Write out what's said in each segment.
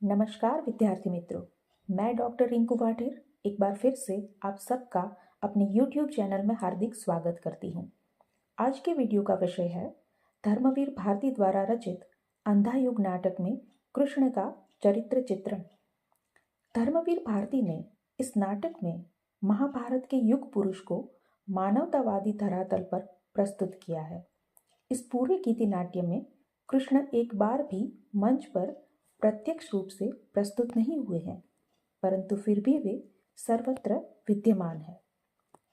नमस्कार विद्यार्थी मित्रों, मैं डॉक्टर रिंकू वाढेर एक बार फिर से आप सबका अपने YouTube चैनल में हार्दिक स्वागत करती हूँ। आज के वीडियो का विषय है धर्मवीर भारती द्वारा रचित अंधा युग नाटक में कृष्ण का चरित्र चित्रण। धर्मवीर भारती ने इस नाटक में महाभारत के युग पुरुष को मानवतावादी धरातल पर प्रस्तुत किया है। इस पूरे गीतिनाट्य में कृष्ण एक बार भी मंच पर प्रत्यक्ष रूप से प्रस्तुत नहीं हुए हैं, परंतु फिर भी वे सर्वत्र विद्यमान है।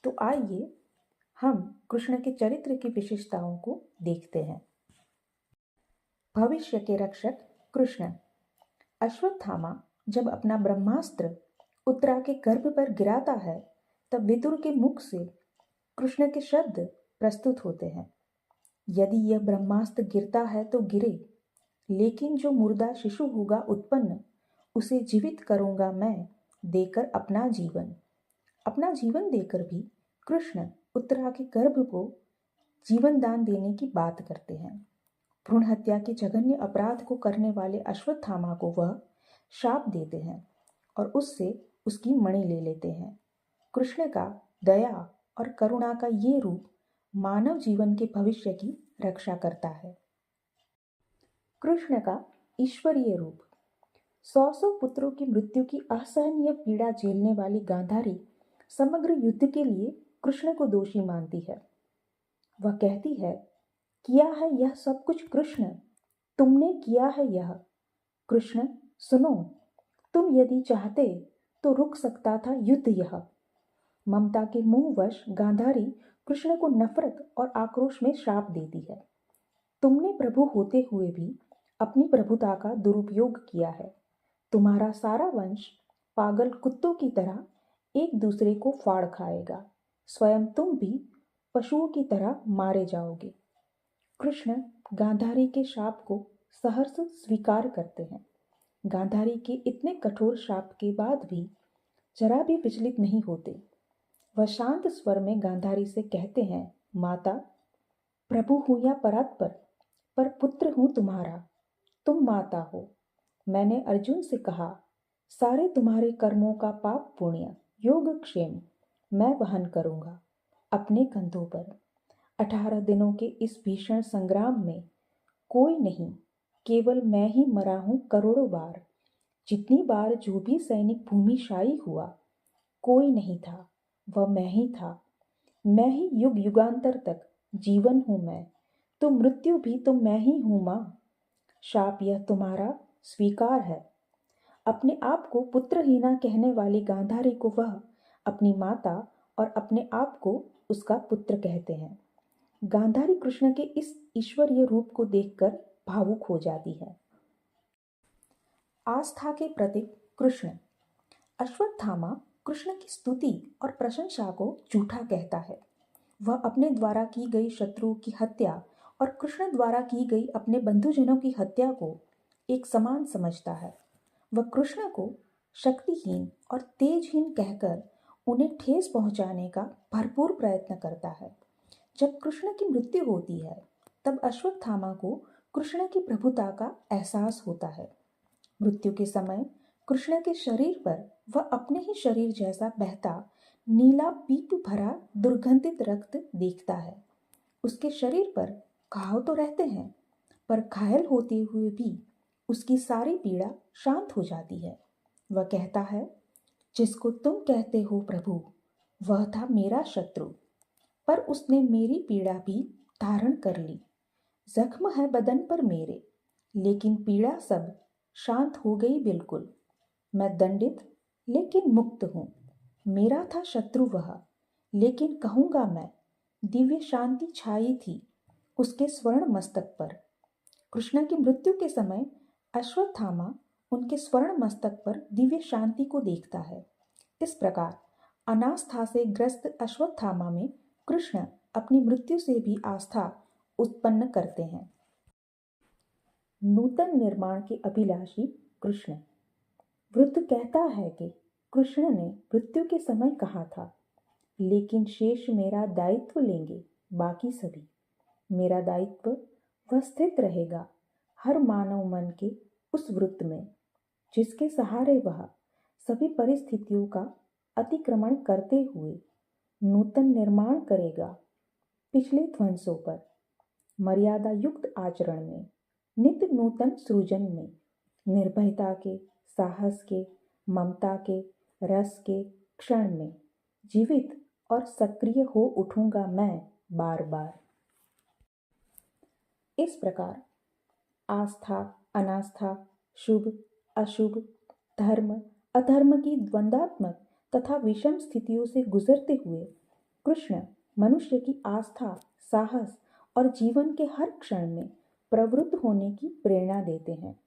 तो आइए हम कृष्ण के चरित्र की विशेषताओं को देखते हैं। भविष्य के रक्षक कृष्ण। अश्वत्थामा जब अपना ब्रह्मास्त्र उत्तरा के गर्भ पर गिराता है, तब विदुर के मुख से कृष्ण के शब्द प्रस्तुत होते हैं। यदि यह ब्रह्मास्त्र गिरता है तो गिरे, लेकिन जो मुर्दा शिशु होगा उत्पन्न, उसे जीवित करूंगा मैं, देकर अपना जीवन देकर भी कृष्ण उत्तरा के गर्भ को जीवन दान देने की बात करते हैं। भ्रूण हत्या के जघन्य अपराध को करने वाले अश्वत्थामा को वह शाप देते हैं और उससे उसकी मणि ले लेते हैं। कृष्ण का दया और करुणा का ये रूप मानव जीवन के भविष्य की रक्षा करता है। कृष्ण का ईश्वरीय रूप। 100 पुत्रों की मृत्यु की असहनीय पीड़ा झेलने वाली गांधारी समग्र युद्ध के लिए कृष्ण को दोषी मानती है। वह कहती है, किया है यह सब कुछ कृष्ण, तुमने किया है यह। कृष्ण सुनो, तुम यदि चाहते तो रुक सकता था युद्ध यह। ममता के मोहवश गांधारी कृष्ण को नफरत और आक्रोश में श्राप देती है। तुमने प्रभु होते हुए भी अपनी प्रभुता का दुरुपयोग किया है। तुम्हारा सारा वंश पागल कुत्तों की तरह एक दूसरे को फाड़ खाएगा। स्वयं तुम भी पशुओं की तरह मारे जाओगे। कृष्ण गांधारी के शाप को सहर्ष स्वीकार करते हैं। गांधारी के इतने कठोर शाप के बाद भी जरा भी विचलित नहीं होते। वह शांत स्वर में गांधारी से कहते हैं, माता, प्रभु हूं या परात्पर, पर पुत्र हूं तुम्हारा, तुम माता हो। मैंने अर्जुन से कहा, सारे तुम्हारे कर्मों का पाप पुण्य योगक्षेम मैं वहन करूंगा अपने कंधों पर। 18 दिनों के इस भीषण संग्राम में कोई नहीं, केवल मैं ही मरा हूं करोड़ों बार। जितनी बार जो भी सैनिक भूमिशायी हुआ, कोई नहीं था, वह मैं ही था। मैं ही युग युगांतर तक जीवन हूं मैं, तो मृत्यु भी तो मैं ही हूं मां। शाप यह तुम्हारा स्वीकार है। अपने आप को पुत्रहीना कहने वाली गांधारी को वह अपनी माता और अपने आप को उसका पुत्र कहते हैं। गांधारी कृष्ण के इस ईश्वरीय रूप को देखकर भावुक हो जाती है। आस्था के प्रतीक कृष्ण। अश्वत्थामा कृष्ण की स्तुति और प्रशंसा को झूठा कहता है। वह अपने द्वारा की गई शत्रुओं की हत्या और कृष्ण द्वारा की गई अपने बंधुजनों की हत्या को एक समान समझता है। वह कृष्ण को शक्तिहीन और तेजहीन कहकर उन्हें ठेस पहुंचाने का भरपूर प्रयत्न करता है। जब कृष्ण की मृत्यु होती है, तब अश्वत्थामा को कृष्ण की प्रभुता का एहसास होता है। मृत्यु के समय कृष्ण के शरीर पर वह अपने ही शरीर जैसा बहता नीला पीप भरा दुर्गंधित रक्त देखता है। उसके शरीर पर घाव तो रहते हैं, पर घायल होते हुए भी उसकी सारी पीड़ा शांत हो जाती है। वह कहता है, जिसको तुम कहते हो प्रभु, वह था मेरा शत्रु, पर उसने मेरी पीड़ा भी धारण कर ली। जख्म है बदन पर मेरे, लेकिन पीड़ा सब शांत हो गई बिल्कुल। मैं दंडित लेकिन मुक्त हूँ। मेरा था शत्रु वह, लेकिन कहूँगा मैं, दिव्य शांति छाई थी उसके स्वर्ण मस्तक पर। कृष्ण की मृत्यु के समय अश्वत्थामा उनके स्वर्ण मस्तक पर दिव्य शांति को देखता है। इस प्रकार अनास्था से ग्रस्त अश्वत्थामा में कृष्ण अपनी मृत्यु से भी आस्था उत्पन्न करते हैं। नूतन निर्माण के अभिलाषी कृष्ण। वृद्ध कहता है कि कृष्ण ने मृत्यु के समय कहा था, लेकिन शेष मेरा दायित्व लेंगे बाकी सभी। मेरा दायित्व वह स्थित रहेगा हर मानव मन के उस वृत्त में, जिसके सहारे वह सभी परिस्थितियों का अतिक्रमण करते हुए नूतन निर्माण करेगा। पिछले ध्वंसों पर मर्यादा युक्त आचरण में, नित्य नूतन सृजन में, निर्भयता के, साहस के, ममता के, रस के क्षण में जीवित और सक्रिय हो उठूंगा मैं बार बार। इस प्रकार आस्था, अनास्था, शुभ, अशुभ, धर्म, अधर्म की द्वंद्वात्मक तथा विषम स्थितियों से गुजरते हुए कृष्ण मनुष्य की आस्था, साहस और जीवन के हर क्षण में प्रवृत्त होने की प्रेरणा देते हैं।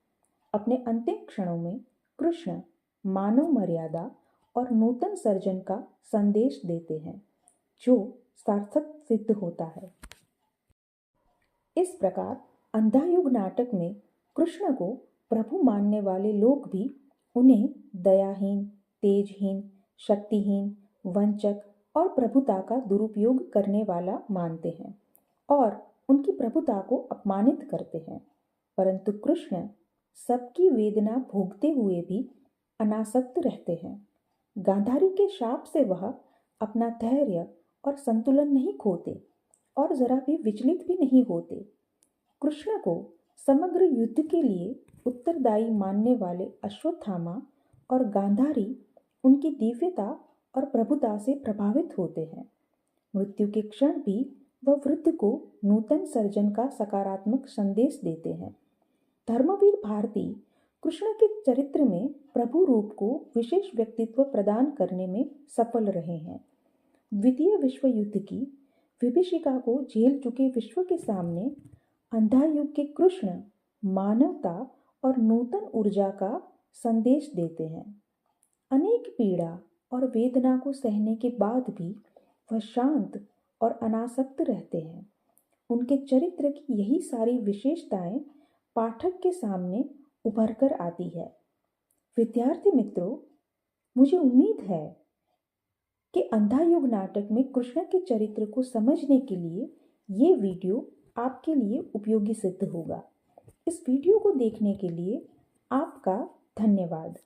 अपने अंतिम क्षणों में कृष्ण मानव मर्यादा और नूतन सर्जन का संदेश देते हैं, जो सार्थक सिद्ध होता है। इस प्रकार अंधायुग नाटक में कृष्ण को प्रभु मानने वाले लोग भी उन्हें दयाहीन, तेजहीन, शक्तिहीन, वंचक और प्रभुता का दुरुपयोग करने वाला मानते हैं और उनकी प्रभुता को अपमानित करते हैं। परंतु कृष्ण सबकी वेदना भोगते हुए भी अनासक्त रहते हैं। गांधारी के शाप से वह अपना धैर्य और संतुलन नहीं खोते और जरा भी विचलित भी नहीं होते। कृष्ण को समग्र युद्ध के लिए उत्तरदायी मानने वाले अश्वत्थामा और गांधारी उनकी दिव्यता और प्रभुता से प्रभावित होते हैं। मृत्यु के क्षण भी वह वृद्ध को नूतन सर्जन का सकारात्मक संदेश देते हैं। धर्मवीर भारती कृष्ण के चरित्र में प्रभु रूप को विशेष व्यक्तित्व प्रदान करने में सफल रहे हैं। द्वितीय विश्व युद्ध की विभीषिका को झेल चुके विश्व के सामने अंधायुग के कृष्ण मानवता और नूतन ऊर्जा का संदेश देते हैं। अनेक पीड़ा और वेदना को सहने के बाद भी वह शांत और अनासक्त रहते हैं। उनके चरित्र की यही सारी विशेषताएं पाठक के सामने उभर कर आती है। विद्यार्थी मित्रों, मुझे उम्मीद है कि अंधायुग नाटक में कृष्ण के चरित्र को समझने के लिए ये वीडियो आपके लिए उपयोगी सिद्ध होगा। इस वीडियो को देखने के लिए आपका धन्यवाद।